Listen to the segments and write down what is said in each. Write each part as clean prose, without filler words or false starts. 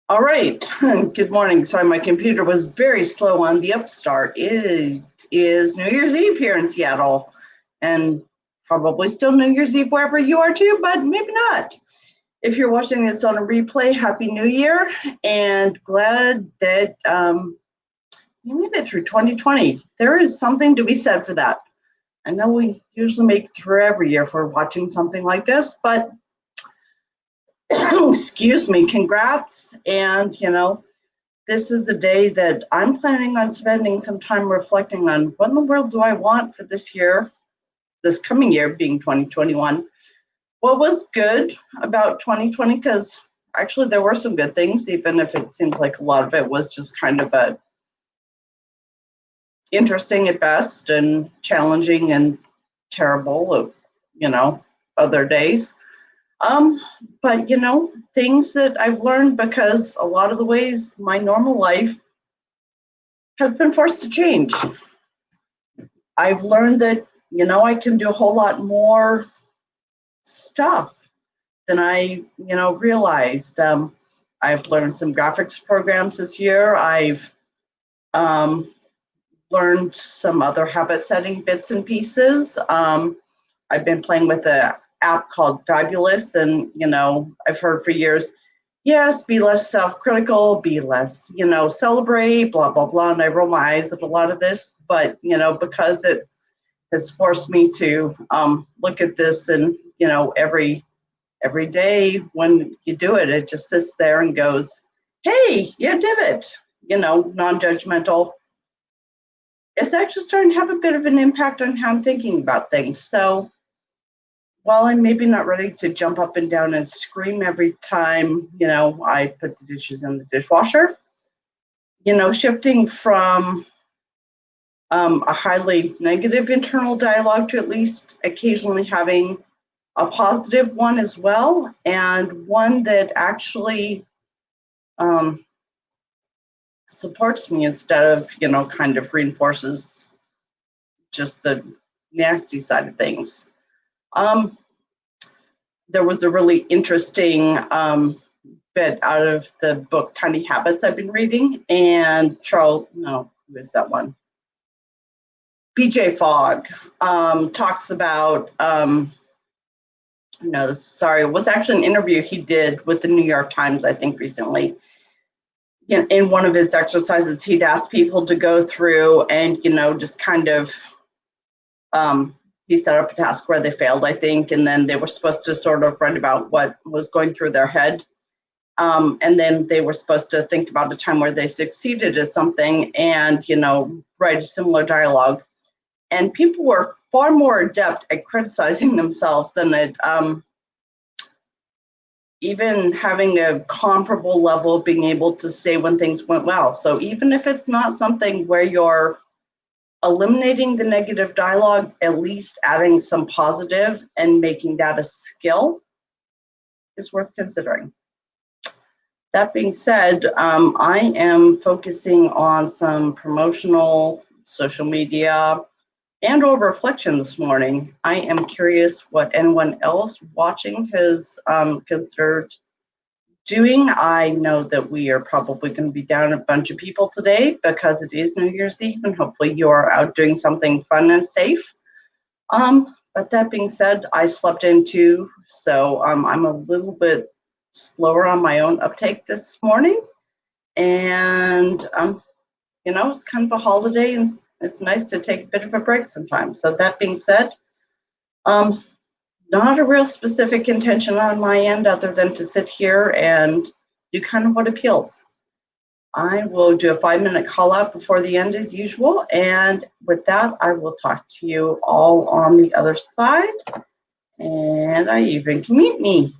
All right, good morning. Sorry, my computer was very slow on the upstart. It is New Year's Eve here in Seattle, and probably still New Year's Eve wherever you are too, but maybe not. If you're watching this on a replay, Happy New Year, and glad that you made it through 2020. There is something to be said for that. I know we usually make it through every year for watching something like this, but excuse me, congrats. And, this is a day that I'm planning on spending some time reflecting on what in the world do I want for this year, this coming year being 2021. What was good about 2020? Because actually there were some good things, even if it seems like a lot of it was just kind of interesting at best and challenging and terrible, other days. But things that I've learned, because a lot of the ways my normal life has been forced to change. I've learned that, I can do a whole lot more stuff than I, realized. I've learned some graphics programs this year. I've learned some other habit setting bits and pieces. I've been playing with an app called Fabulous, and I've heard for years, yes, be less self-critical, be less, celebrate, blah blah blah. And I roll my eyes at a lot of this, but because it has forced me to look at this, and every day when you do it, it just sits there and goes, hey, you did it, non-judgmental. It's actually starting to have a bit of an impact on how I'm thinking about things. So while I'm maybe not ready to jump up and down and scream every time, I put the dishes in the dishwasher, shifting from a highly negative internal dialogue to at least occasionally having a positive one as well, and one that actually supports me instead of, kind of reinforces just the nasty side of things. There was a really interesting bit out of the book Tiny Habits I've been reading, and who is that one? BJ Fogg talks about, it was actually an interview he did with the New York Times, I think, recently. In one of his exercises, he'd ask people to go through and, just kind of, he set up a task where they failed, I think, and then they were supposed to sort of write about what was going through their head. And then they were supposed to think about a time where they succeeded at something and, write a similar dialogue. And people were far more adept at criticizing themselves than at even having a comparable level of being able to say when things went well. So even if it's not something where you're eliminating the negative dialogue, at least adding some positive and making that a skill is worth considering. That being said, I am focusing on some promotional social media and or reflection this morning. I am curious what anyone else watching has considered doing. I know that we are probably going to be down a bunch of people today because it is New Year's Eve, and hopefully you are out doing something fun and safe. But that being said, I slept in too, so I'm a little bit slower on my own uptake this morning. And, it's kind of a holiday, and it's nice to take a bit of a break sometimes. So that being said, not a real specific intention on my end other than to sit here and do kind of what appeals. I will do a 5-minute call out before the end as usual. And with that, I will talk to you all on the other side. And I even can meet me.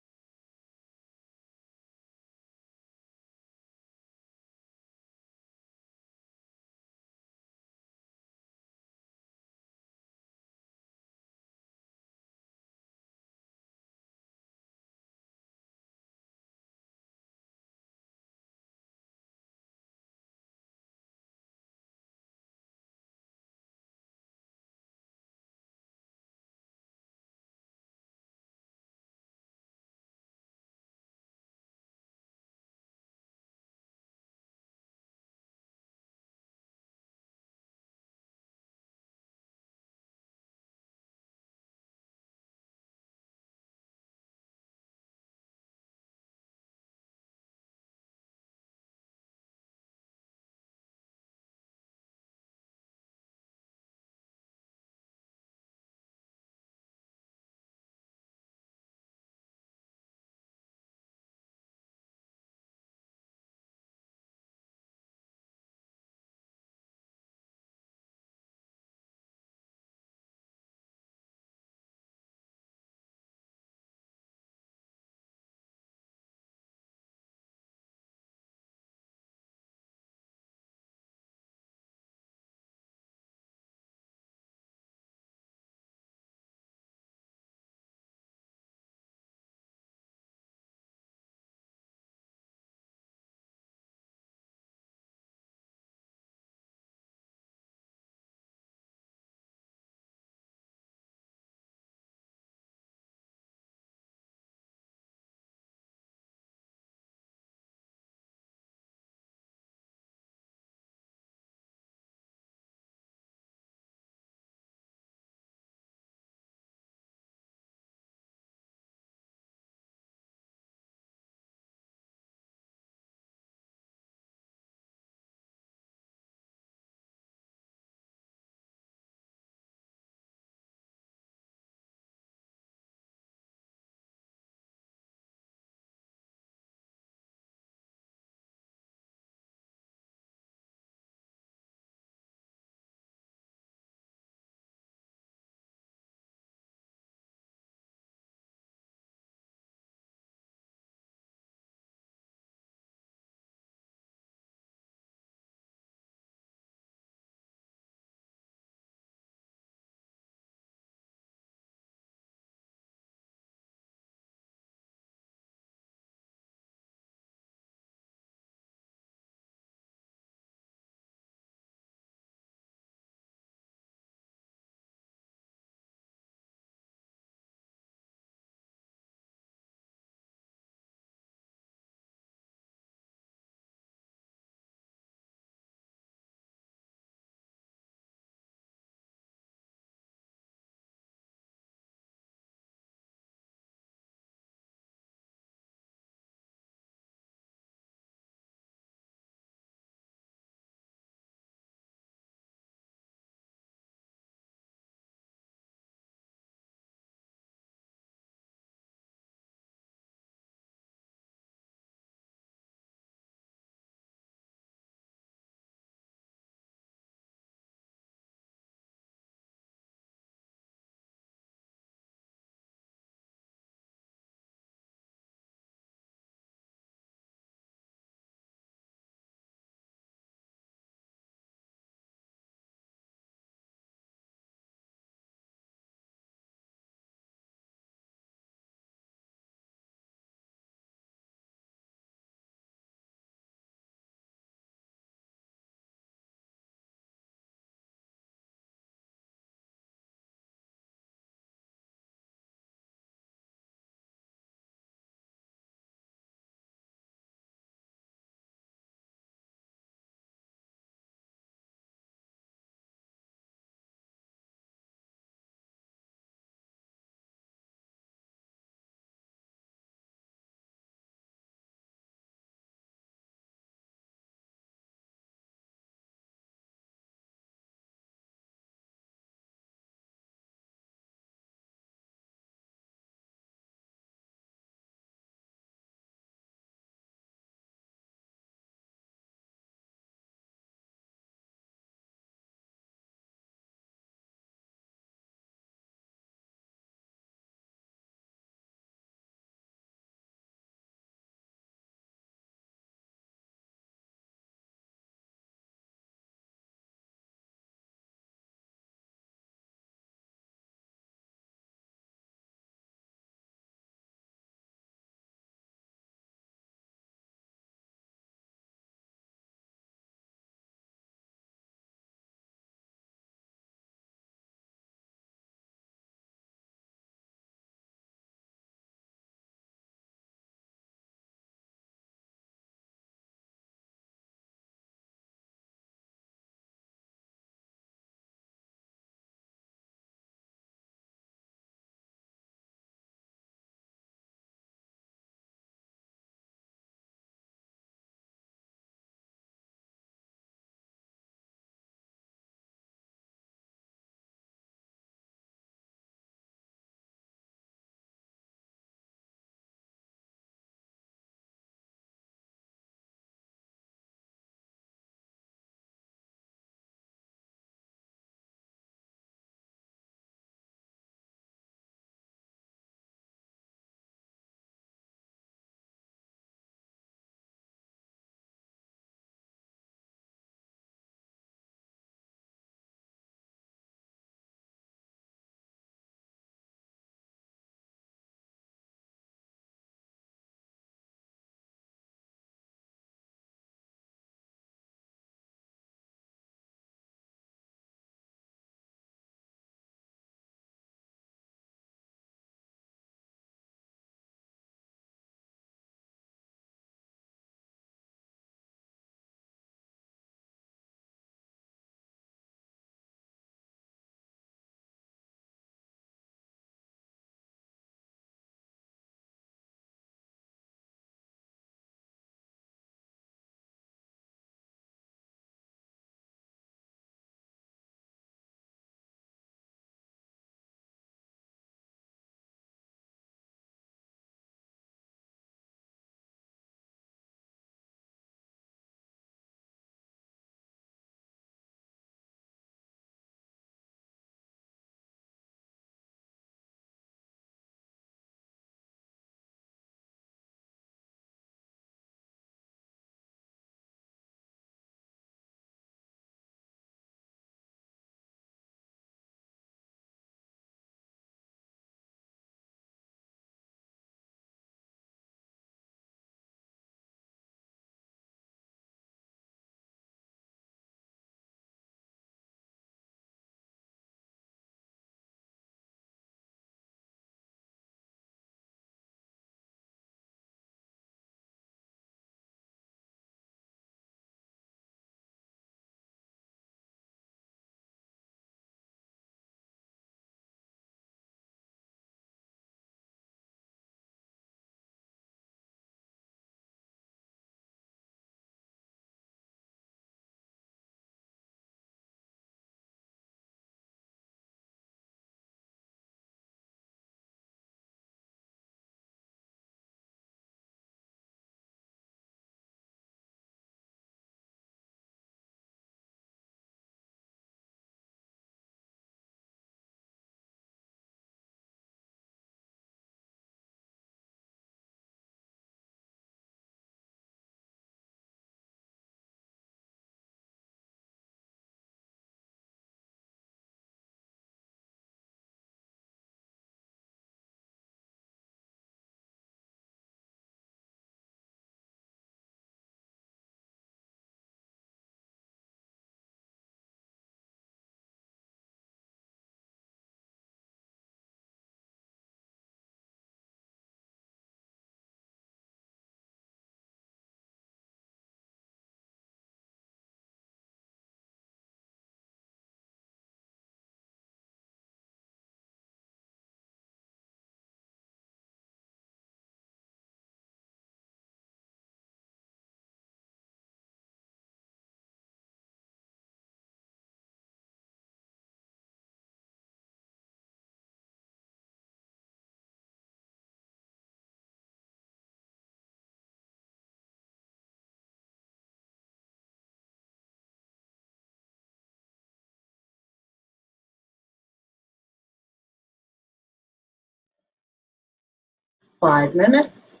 5 minutes.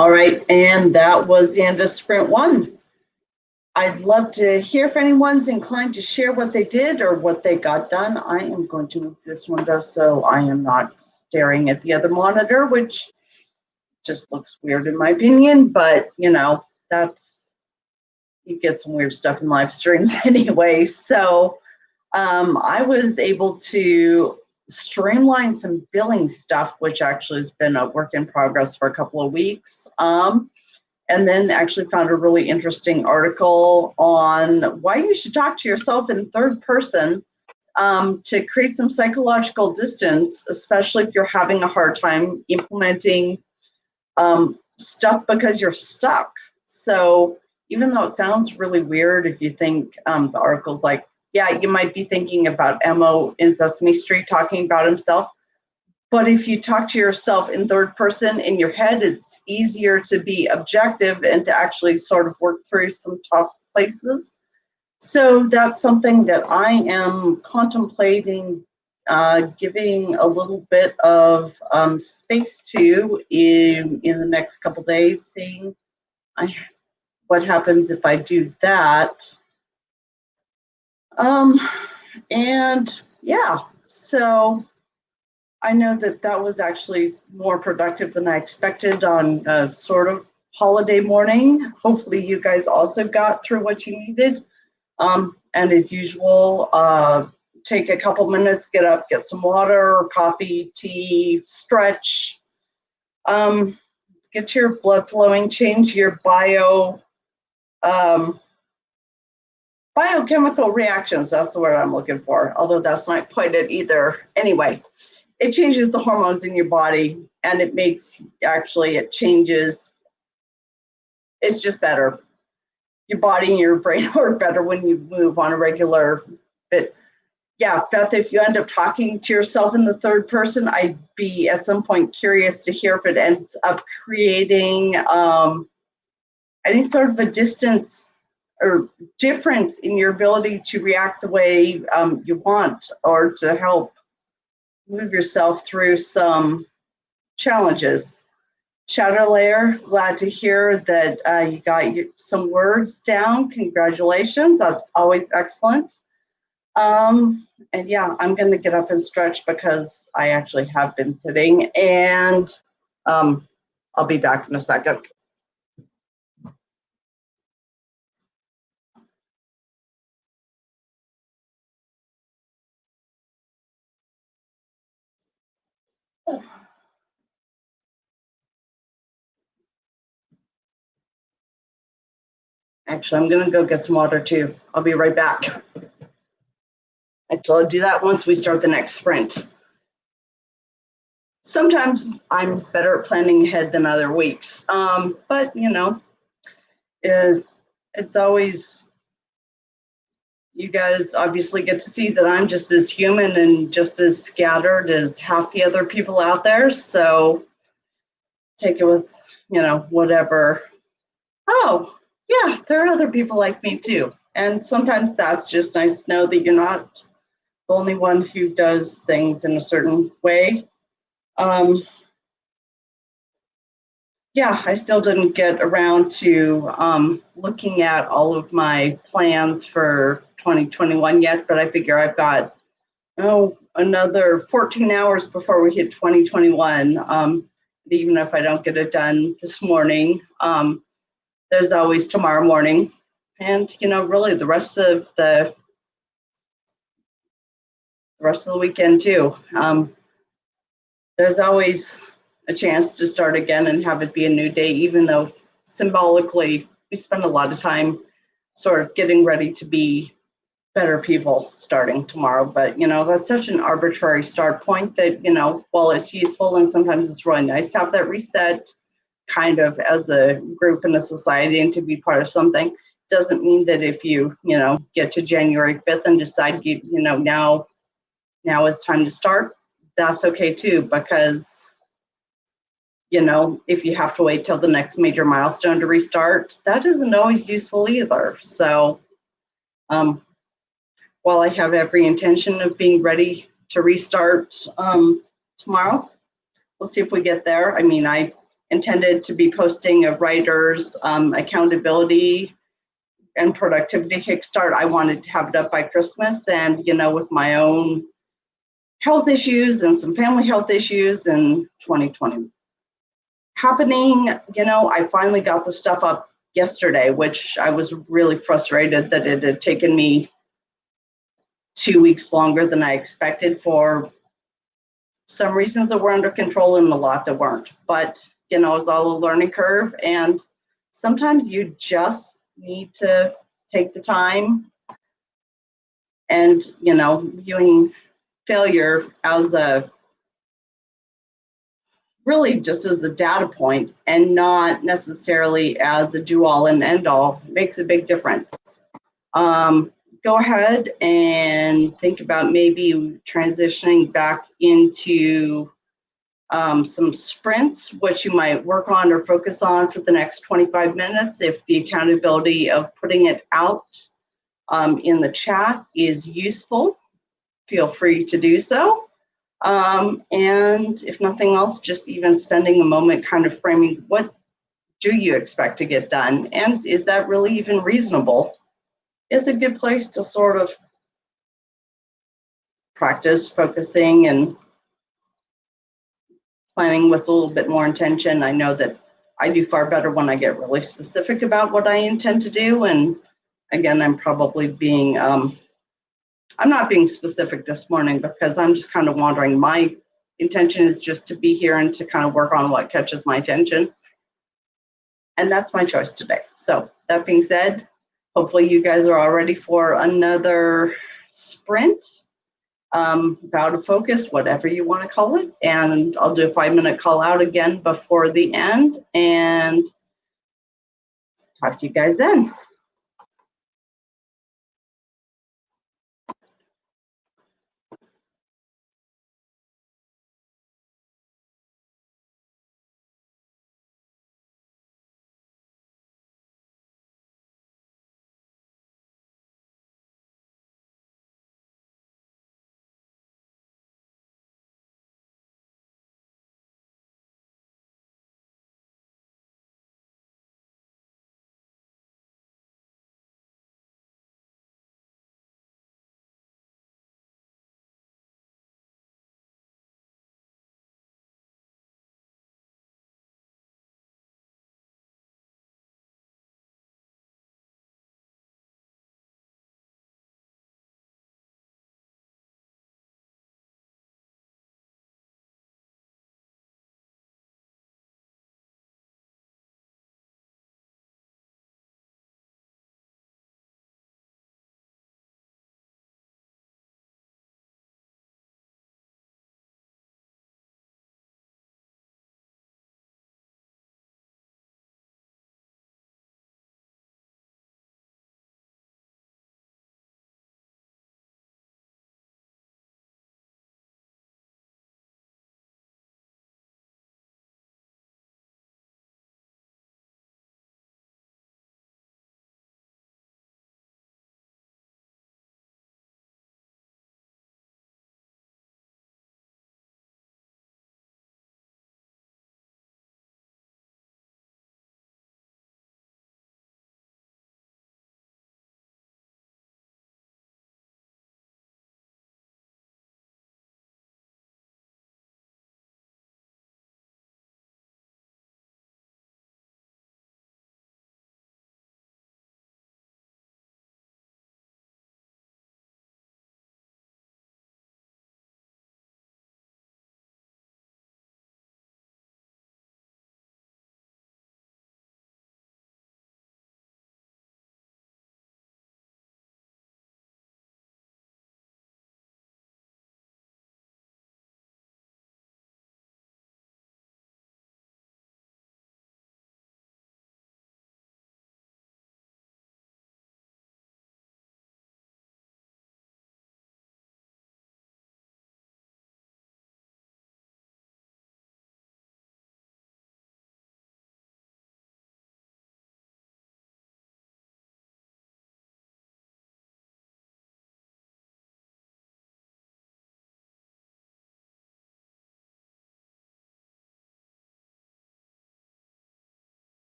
All right, and that was the end of sprint 1. I'd love to hear if anyone's inclined to share what they did or what they got done. I am going to move this window so I am not staring at the other monitor, which just looks weird in my opinion, but you know, you get some weird stuff in live streams anyway. So I was able to streamline some billing stuff, which actually has been a work in progress for a couple of weeks. And then actually found a really interesting article on why you should talk to yourself in third person to create some psychological distance, especially if you're having a hard time implementing stuff because you're stuck. So even though it sounds really weird, if you think the article's like, yeah, you might be thinking about Emo in Sesame Street talking about himself. But if you talk to yourself in third person in your head, it's easier to be objective and to actually sort of work through some tough places. So that's something that I am contemplating giving a little bit of space to in the next couple days, seeing what happens if I do that. And yeah, so I know that that was actually more productive than I expected on a sort of holiday morning. Hopefully you guys also got through what you needed. And as usual, take a couple minutes, get up, get some water, coffee, tea, stretch, get your blood flowing, change your biochemical reactions. That's the word I'm looking for, although that's not quite it either. Anyway, it changes the hormones in your body, and it changes, it's just better. Your body and your brain work better when you move on a regular bit. Yeah, Beth, if you end up talking to yourself in the third person, I'd be at some point curious to hear if it ends up creating any sort of a distance or difference in your ability to react the way you want, or to help move yourself through some challenges. Shadow Layer, glad to hear that you got some words down. Congratulations, that's always excellent. And yeah, I'm going to get up and stretch because I actually have been sitting, and I'll be back in a second. Actually, I'm going to go get some water too. I'll be right back. Actually, I'll do that once we start the next sprint. Sometimes I'm better at planning ahead than other weeks, but you know, it's always, you guys obviously get to see that I'm just as human and just as scattered as half the other people out there. So take it with, you know, whatever. Oh, yeah, there are other people like me too. And sometimes that's just nice to know that you're not the only one who does things in a certain way. Yeah, I still didn't get around to looking at all of my plans for 2021 yet, but I figure I've got another 14 hours before we hit 2021. Even if I don't get it done this morning, there's always tomorrow morning, and you know, really the rest of the weekend too. There's always a chance to start again and have it be a new day, even though symbolically we spend a lot of time sort of getting ready to be better people starting tomorrow. But you know, that's such an arbitrary start point that, you know, while it's useful and sometimes it's really nice to have that reset kind of as a group and a society and to be part of something, doesn't mean that if you know, get to January 5th and decide you know, now is time to start, that's okay too, because you know, if you have to wait till the next major milestone to restart, that isn't always useful either. So while I have every intention of being ready to restart tomorrow, we'll see if we get there. I mean, I intended to be posting a writer's accountability and productivity kickstart. I wanted to have it up by Christmas, and with my own health issues and some family health issues in 2020 happening, I finally got the stuff up yesterday, which I was really frustrated that it had taken me 2 weeks longer than I expected for some reasons that were under control and a lot that weren't. But, it's all a learning curve, and sometimes you just need to take the time and, viewing failure as really just as a data point and not necessarily as a do-all and end-all makes a big difference. Go ahead and think about maybe transitioning back into some sprints, what you might work on or focus on for the next 25 minutes. If the accountability of putting it out in the chat is useful, feel free to do so. And if nothing else, just even spending a moment kind of framing, what do you expect to get done? And is that really even reasonable? It's a good place to sort of practice focusing and planning with a little bit more intention. I know that I do far better when I get really specific about what I intend to do. And again, I'm probably being, I'm not being specific this morning because I'm just kind of wandering. My intention is just to be here and to kind of work on what catches my attention. And that's my choice today. So that being said, hopefully you guys are all ready for another sprint. Bout of focus, whatever you want to call it. And I'll do a 5-minute call out again before the end and talk to you guys then.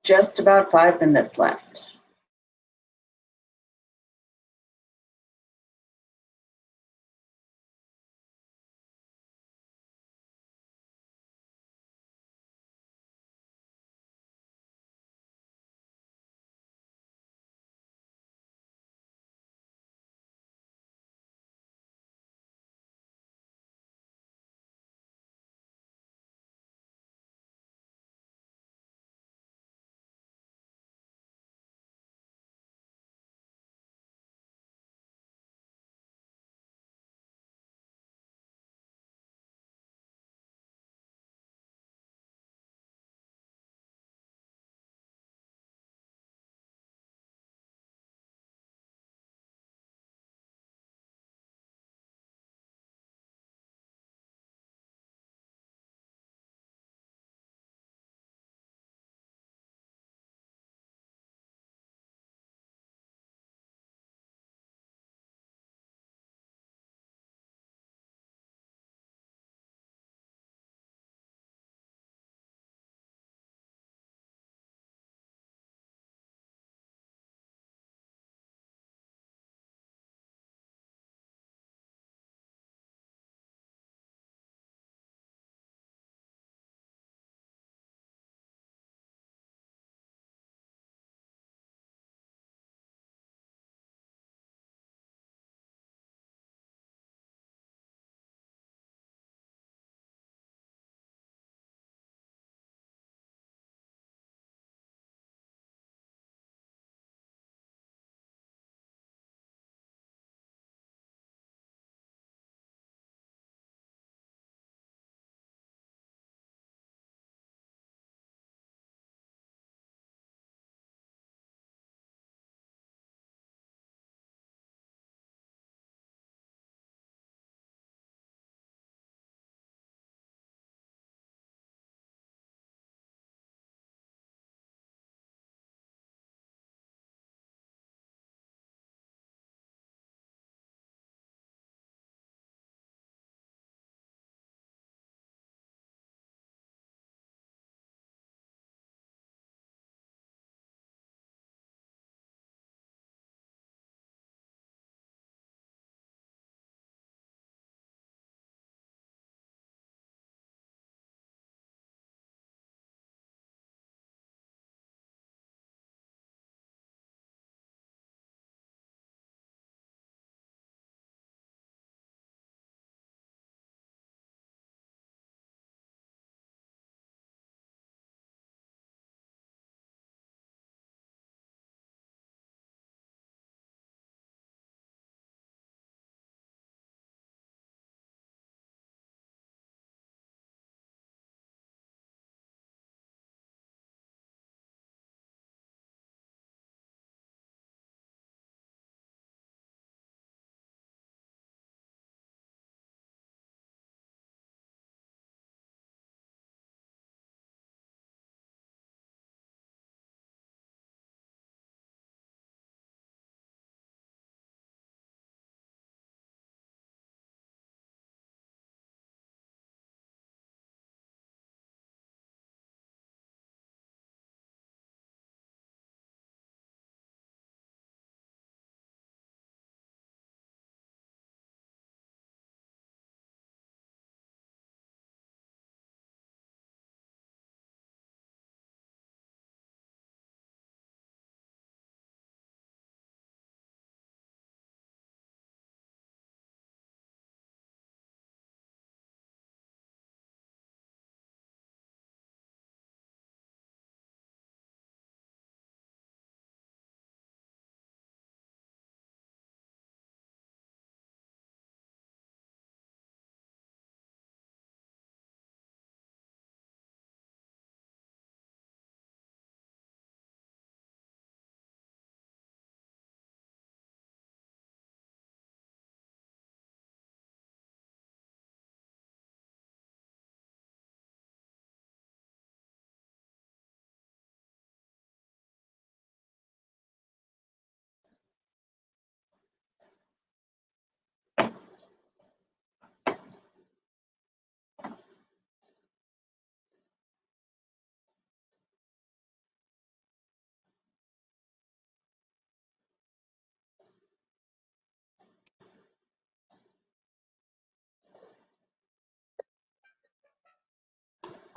just about 5 minutes left.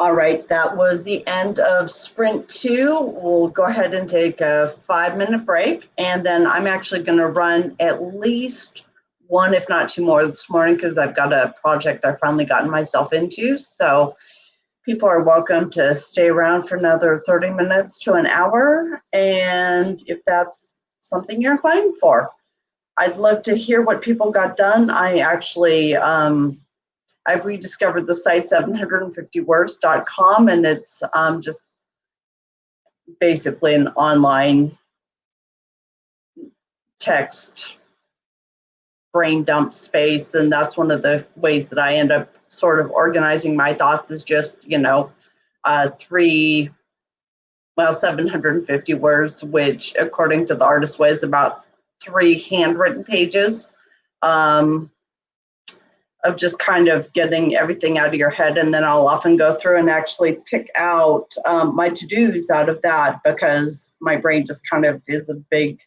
All right, that was the end of sprint 2. We'll go ahead and take a 5-minute break, and then I'm actually going to run at least 1, if not 2 more this morning, because I've got a project I've finally gotten myself into. So people are welcome to stay around for another 30 minutes to an hour, and if that's something you're inclined for. I'd love to hear what people got done. I actually I've rediscovered the site 750words.com, and it's just basically an online text brain dump space. And that's one of the ways that I end up sort of organizing my thoughts is just, 750 words, which according to the artist way is about 3 handwritten pages. Of just kind of getting everything out of your head. And then I'll often go through and actually pick out my to-dos out of that, because my brain just kind of is a big,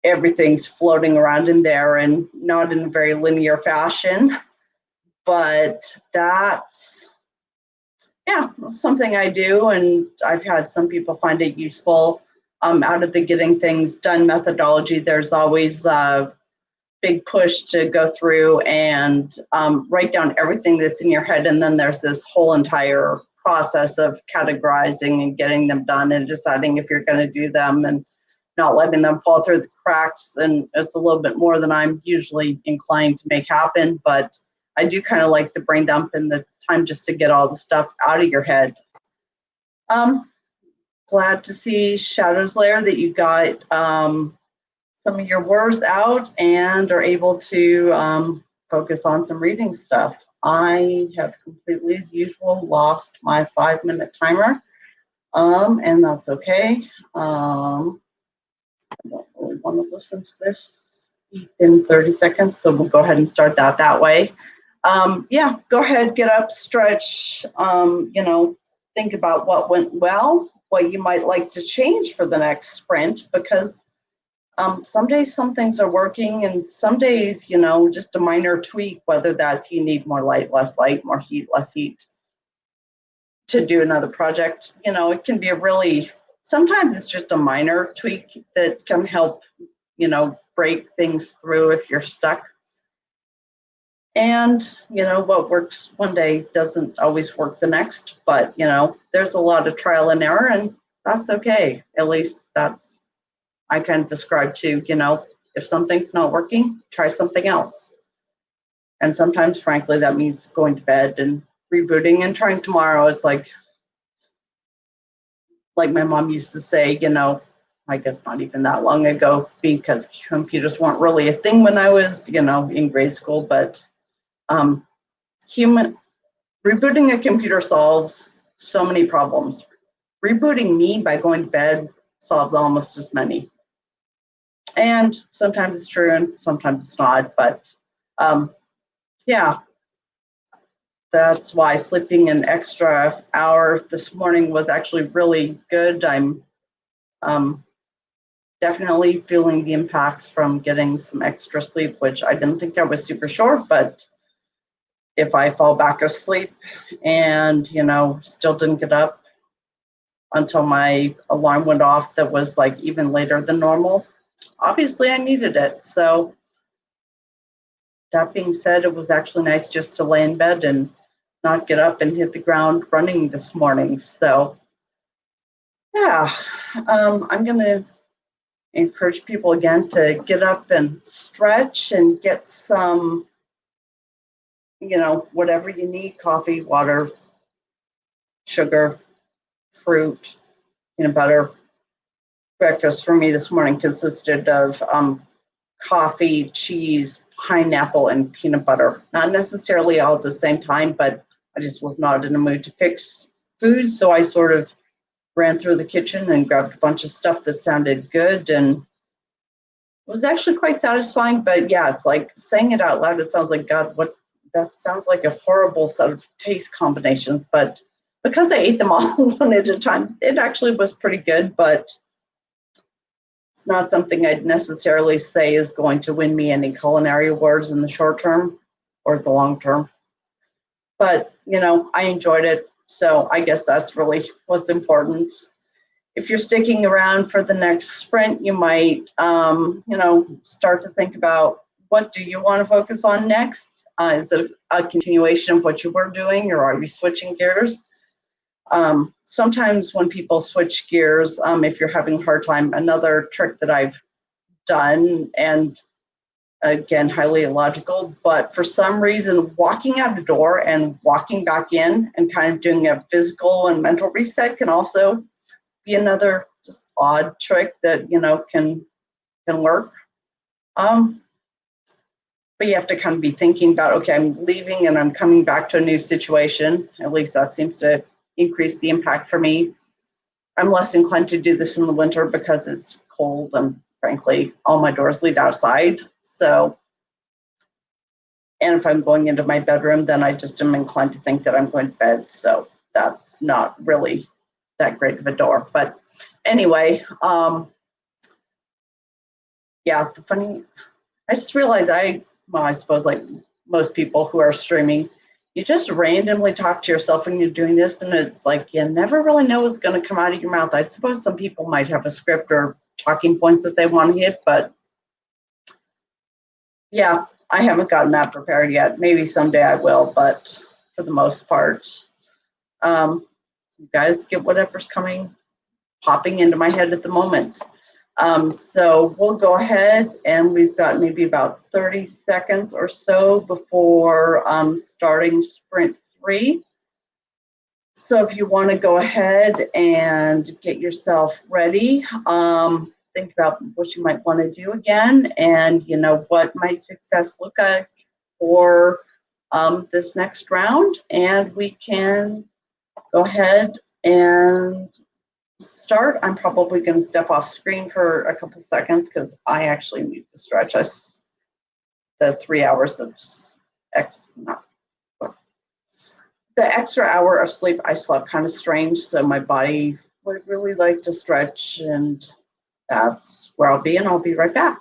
everything's floating around in there and not in a very linear fashion. But that's, something I do, and I've had some people find it useful. Out of the getting things done methodology, there's always big push to go through and write down everything that's in your head, and then there's this whole entire process of categorizing and getting them done and deciding if you're going to do them and not letting them fall through the cracks. And it's a little bit more than I'm usually inclined to make happen, but I do kind of like the brain dump and the time just to get all the stuff out of your head. Glad to see Shadows Lair that you got some of your words out and are able to focus on some reading stuff. I have completely, as usual, lost my 5-minute timer, and that's okay. I don't really want to listen to this in 30 seconds, so we'll go ahead and start that way. Go ahead, get up, stretch, think about what went well, what you might like to change for the next sprint, because some days some things are working, and some days, just a minor tweak, whether that's you need more light, less light, more heat, less heat to do another project. It can be sometimes it's just a minor tweak that can help, break things through if you're stuck. And, what works one day doesn't always work the next, but, there's a lot of trial and error, and that's okay. At least that's, I kind of describe to, if something's not working, try something else. And sometimes, frankly, that means going to bed and rebooting and trying tomorrow. It's like my mom used to say, I guess not even that long ago, because computers weren't really a thing when I was, in grade school, but rebooting a computer solves so many problems. Rebooting me by going to bed solves almost as many. And sometimes it's true and sometimes it's not, but that's why sleeping an extra hour this morning was actually really good. I'm definitely feeling the impacts from getting some extra sleep, which I didn't think I was super sure, but if I fall back asleep and, still didn't get up until my alarm went off, that was like even later than normal, obviously I needed it. So that being said, it was actually nice just to lay in bed and not get up and hit the ground running this morning. So I'm going to encourage people again to get up and stretch and get some, whatever you need, coffee, water, sugar, fruit, peanut butter. Breakfast for me this morning consisted of coffee, cheese, pineapple, and peanut butter. Not necessarily all at the same time, but I just was not in a mood to fix food, so I sort of ran through the kitchen and grabbed a bunch of stuff that sounded good, and it was actually quite satisfying. But yeah, it's like saying it out loud, it sounds like, God, that sounds like a horrible set of taste combinations, but because I ate them all one at a time, it actually was pretty good, but it's not something I'd necessarily say is going to win me any culinary awards in the short term or the long term. But, I enjoyed it. So I guess that's really what's important. If you're sticking around for the next sprint, you might, start to think about, what do you want to focus on next? Is it a continuation of what you were doing, or are you switching gears? Sometimes when people switch gears, if you're having a hard time, another trick that I've done, and again, highly illogical, but for some reason, walking out the door and walking back in and kind of doing a physical and mental reset can also be another just odd trick that, can work. But you have to kind of be thinking about, okay, I'm leaving and I'm coming back to a new situation. At least that seems to increase the impact for me. I'm less inclined to do this in the winter because it's cold and frankly, all my doors lead outside. So, and if I'm going into my bedroom, then I just am inclined to think that I'm going to bed. So that's not really that great of a door. But anyway, yeah, I just realized I suppose like most people who are streaming, you just randomly talk to yourself when you're doing this, and it's like you never really know what's going to come out of your mouth. I suppose some people might have a script or talking points that they want to hit, but yeah, I haven't gotten that prepared yet. Maybe someday I will, but for the most part, you guys get whatever's popping into my head at the moment. So we'll go ahead, and we've got maybe about 30 seconds or so before starting sprint 3. So if you want to go ahead and get yourself ready, think about what you might want to do again, and what might success look like for this next round, and we can go ahead and start. I'm probably going to step off screen for a couple seconds because I actually need to stretch us the 3 hours of the extra hour of sleep. I slept kind of strange, so my body would really like to stretch, and that's where I'll be, and I'll be right back.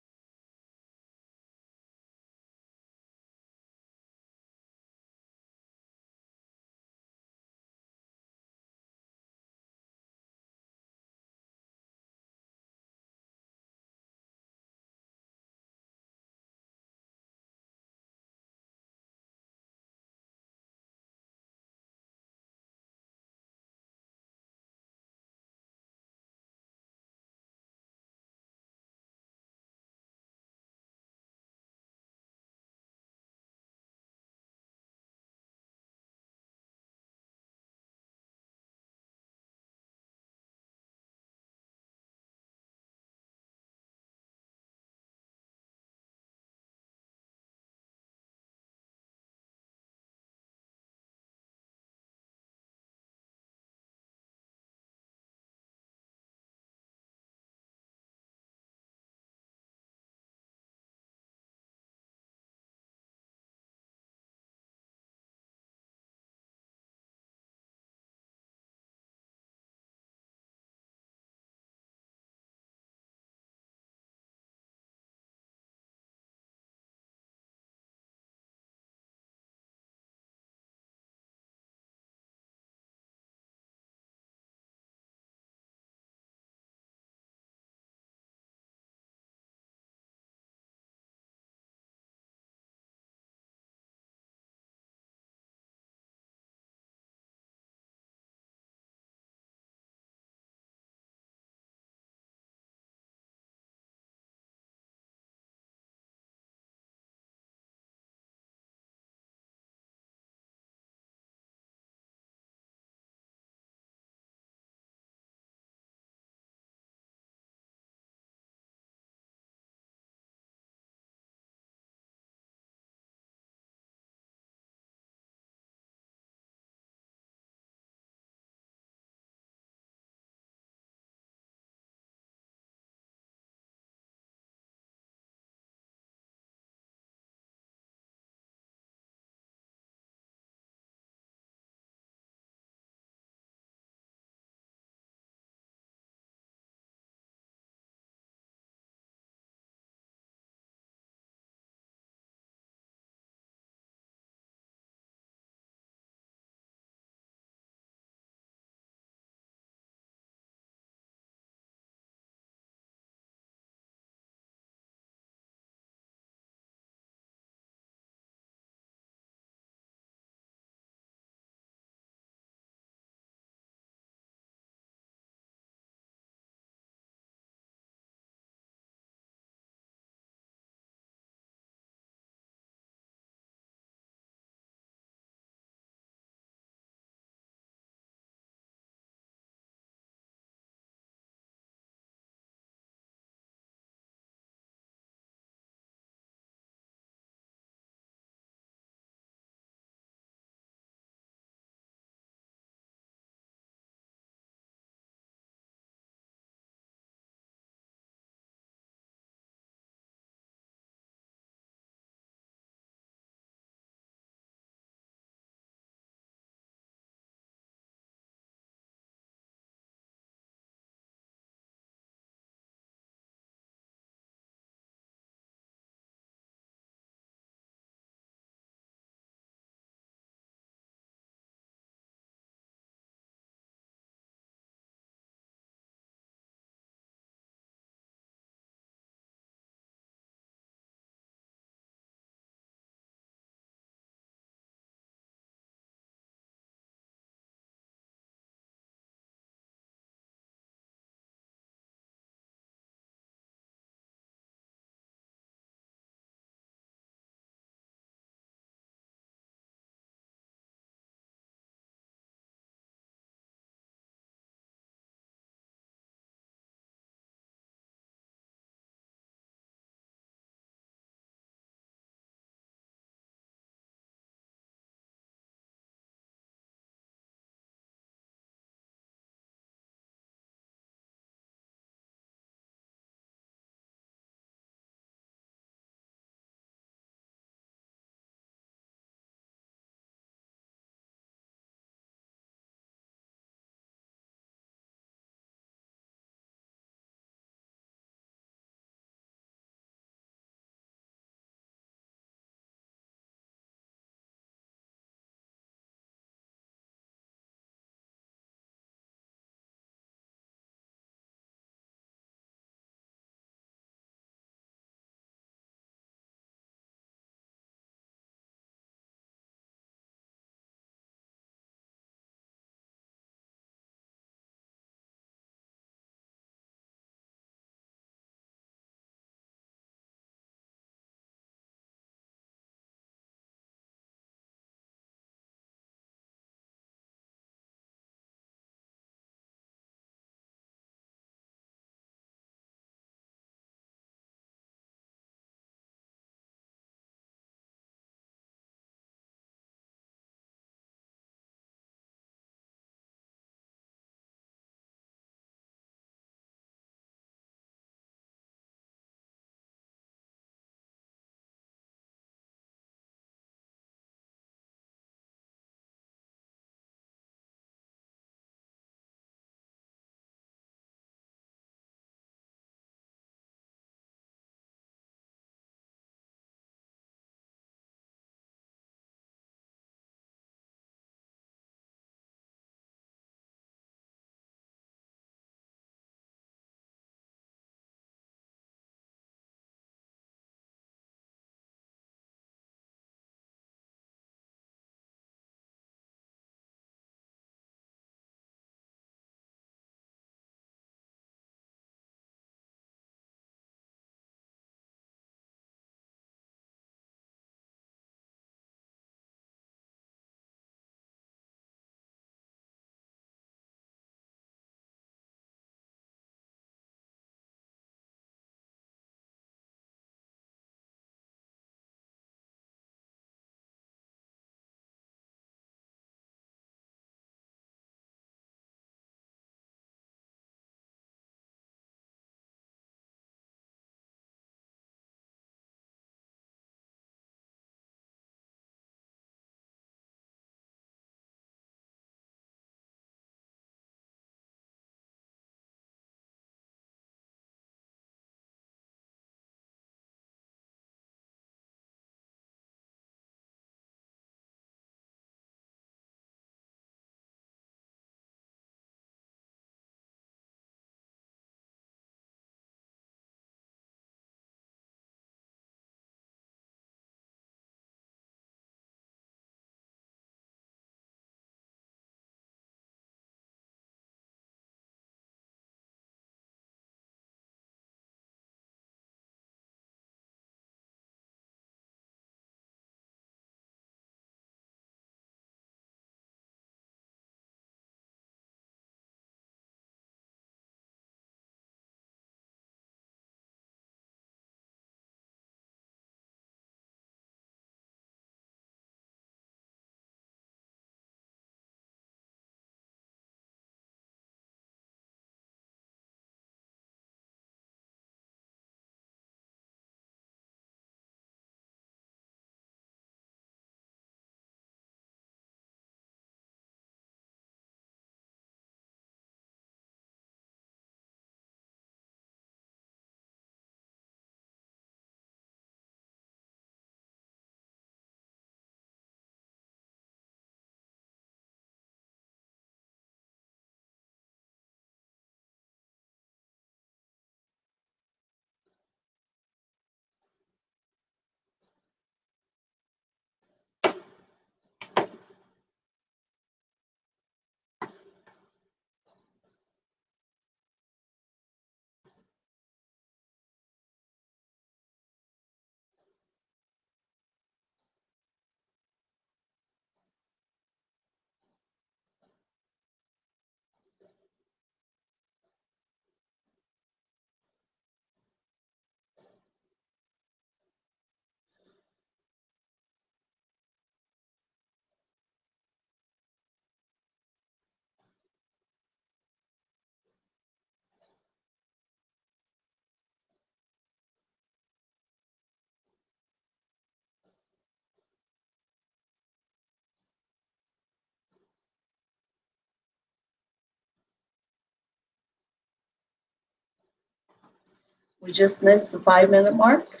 We just missed the 5-minute mark.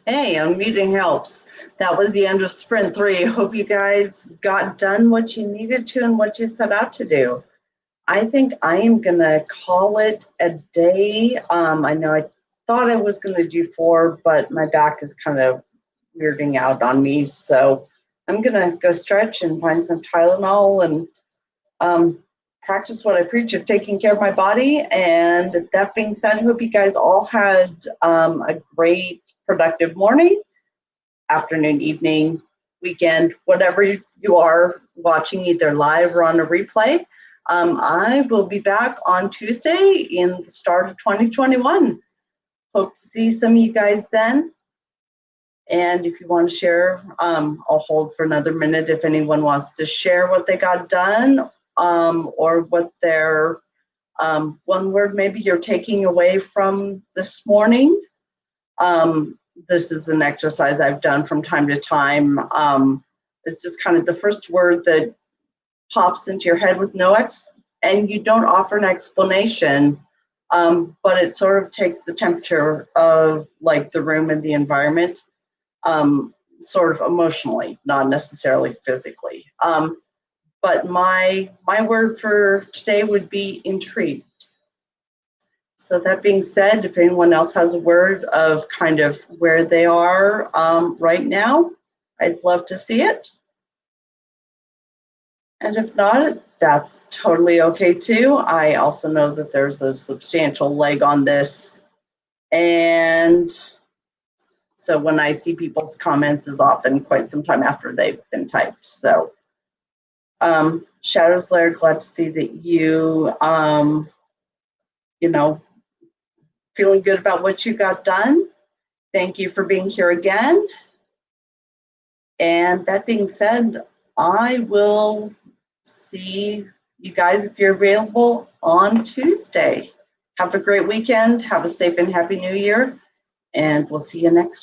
Hey, unmuting helps. That was the end of sprint 3. Hope you guys got done what you needed to and what you set out to do. I think I am going to call it a day. I know I thought I was going to do 4, but my back is kind of weirding out on me. So I'm going to go stretch and find some Tylenol and practice what I preach of taking care of my body. And that being said, I hope you guys all had a great, productive morning, afternoon, evening, weekend, whatever you are watching, either live or on a replay. I will be back on Tuesday in the start of 2021. Hope to see some of you guys then. And if you want to share, I'll hold for another minute if anyone wants to share what they got done, or what their one word maybe you're taking away from this morning. This is an exercise I've done from time to time. It's just kind of the first word that pops into your head with and you don't offer an explanation, but it sort of takes the temperature of like the room and the environment, sort of emotionally, not necessarily physically. But my word for today would be intrigued. So that being said, if anyone else has a word of kind of where they are right now, I'd love to see it. And if not, that's totally okay too. I also know that there's a substantial leg on this. And so when I see people's comments is often quite some time after they've been typed. So Shadows Lair, glad to see that you, feeling good about what you got done. Thank you for being here again. And that being said, I will see you guys if you're available on Tuesday. Have a great weekend. Have a safe and happy new year. And we'll see you next time.